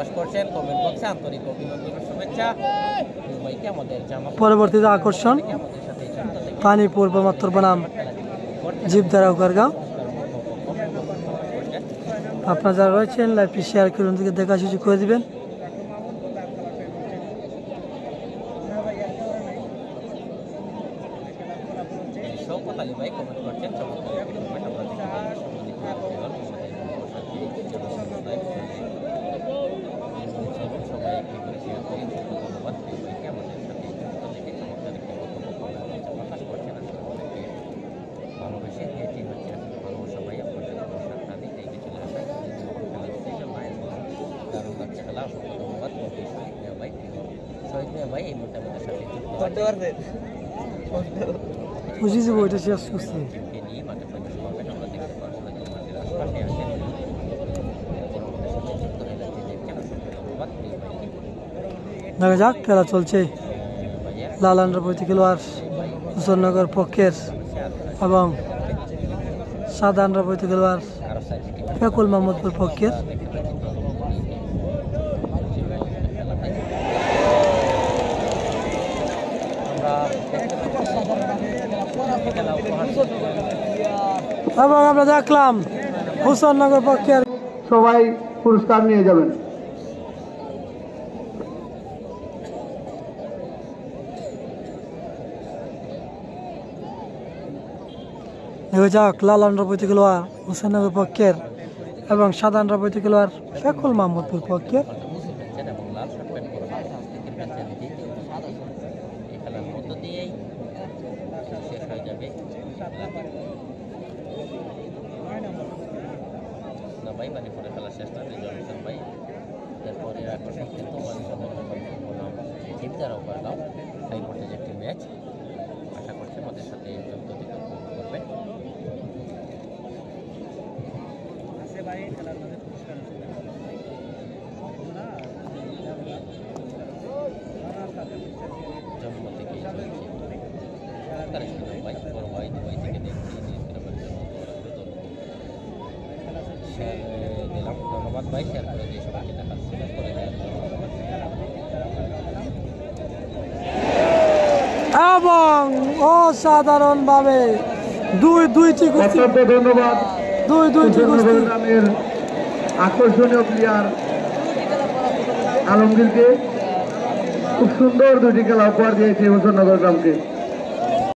প্রকাশ করছেন কমেন্ট বক্সে আন্তরিক অভিনন্দন ও শুভেচ্ছা। ভাইকে আমাদের পরবর্তীতে আকর্ষণ পানি পূর্ব মাত্র বনাম জীবধারা উকারগাঁও। আপনারা যারা রয়েছেন লাইভটি শেয়ার করুন, থেকে দেখা সুযোগ করে দিবেন। শওকত আলী ভাই কমেন্ট করছেন সবাই একটি করে শেয়ার করি। ধন্যবাদ ভাইকে আমাদের সাথে চমৎকার একটি প্রকাশ করছেন। ভালোবেসে এটি হচ্ছে ভালোবাসা ভাই আপনাদের ভালোবাসা দিক এগিয়ে চলে আসায় দারুণ লাগছে খেলা। অসংখ্য ধন্যবাদ শহীদ মিয়া ভাই। শহীদ মিয়া ভাই এই মুহূর্তে আমাদের সাথে নিয়ে মাঠে প্রবেশ করবেন। আমরা দেখতে পাচ্ছি মাঠের আশপাশে আছেন দেখা যাক খেলা চলছে। লালানরা প্রতি খেলোয়াড় হুসননগর পক্ষের এবং সাধারণরা প্রতি খেলোয়াড় ফেকুল মাহমুদপুর পক্ষের। এবং আমরা দেখলাম হুসননগর পক্ষের সবাই পুরস্কার নিয়ে যাবেন। দেখা যাক লালানরা প্রতি খেলোয়াড় হুসননগর পক্ষের এবং সাধারণরা প্রতি খেলোয়াড় ফেকুল মাহমুদপুর পক্ষের। খেলার মধ্য দিয়েই শেষ হয়ে যাবে। না ভাই মানে পরে খেলা শেষ না জনসন ভাই। এরপরে আকর্ষণ কিন্তু জীবধারা উকারগাঁও হাই ভোল্টেজ একটি ম্যাচ। আশা করছি আমাদের সাথে যুক্ত থেকে উপভোগ করবেন। জন্ম থেকে ভাই বড় ভাই দুবাই থেকে দেখছি শেয়ার দিলাম। ধন্যবাদ ভাই, শেয়ার করে দিয়ে সবাইকে দেখাচ্ছি করে এবং অসাধারণভাবে দুইটি ধন্যবাদ নামের আকর্ষণীয় প্লেয়ার আলমগীরকে। খুব সুন্দর দুটি খেলা উপহার দিয়েছে হুসননগর গ্রামকে।